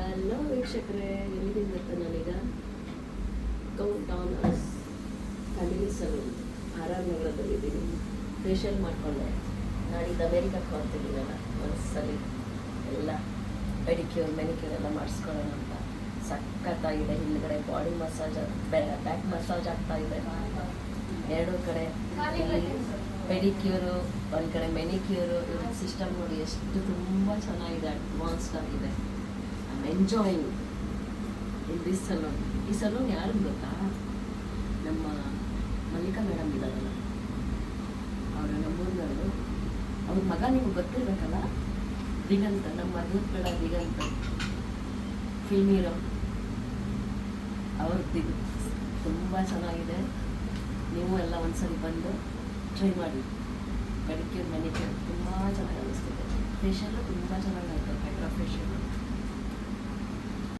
Hello ವೀಕ್ಷಕರೇ, ಎಲ್ಲಿದ್ದೀನಿ ಗೊತ್ತಾ ನಾನೀಗ count on us family salon R ನಗರದಲ್ಲಿದ್ದೀನಿ. ಫೇಶಿಯಲ್ ಮಾಡಿಕೊಂಡೆ. ನಾಡಿದ್ದು ಅಮೇರಿಕಕ್ಕೆ ಹೋಗ್ತಿದ್ದೀನಲ್ಲ, ಒಂದ್ಸಲಿ ಎಲ್ಲ ಪೆಡಿಕ್ಯೂರ್ ಮೆನಿಕ್ಯೂರ್ ಎಲ್ಲ ಮಾಡಿಸ್ಕೊಳ್ಳೋಣ ಅಂತ. ಸಖತ್ತಾಗಿದೆ. ಹಿಂದ್ಗಡೆ ಬಾಡಿ ಮಸಾಜ್, ಬ್ಯಾಕ್ ಮಸಾಜ್ ಆಗ್ತಾ ಇದೆ ಎರಡೂ ಕಡೆ. ಪೆಡಿಕ್ಯೂರು ಒಂದು ಕಡೆ, ಮೆನಿಕ್ಯೂರು. ಇವ್ರ ಸಿಸ್ಟಮ್ ನೋಡಿ ಎಷ್ಟು ತುಂಬ ಚೆನ್ನಾಗಿದೆ, ಅಡ್ವಾನ್ಸ್ಡ್ ಆಗಿದೆ. I am enjoying in this salon. ಈ ಸಲೂನ್ ಯಾರು ಗೊತ್ತಾ? ನಮ್ಮ ಮಲ್ಲಿಕಾ ಮೇಡಮ್ ಇದ್ದಾರಲ್ಲ, ಅವರು ನಮ್ಮೂರಿನವರು. ಅವ್ರ ಮಗ ನಿಮ್ಗೆ ಗೊತ್ತಿರ್ಬೇಕಲ್ಲ, ದಿಗಂತ, ನಮ್ಮ ಮದುವೆ ಬೇಡ ದಿಗಂತ, ಫಿಲ್ಮ್ ಹೀರೋ. ಅವ್ರದ್ದು ತುಂಬ ಚೆನ್ನಾಗಿದೆ. ನೀವು ಎಲ್ಲ ಒಂದ್ಸರಿ ಬಂದು ಟ್ರೈ ಮಾಡಿ. ಪೆಡಿಕ್ಯೂರ್ ಮೆನಿಕ್ಯೂರ್ ತುಂಬ ಚೆನ್ನಾಗಿ ಅನ್ನಿಸ್ತಿದೆ. ಫೇಶಿಯಲ್ಲು ತುಂಬ ಚೆನ್ನಾಗಿ ಆಯಿತು, ಹೈಡ್ರಾ ಫೇಶಿಯಲ್.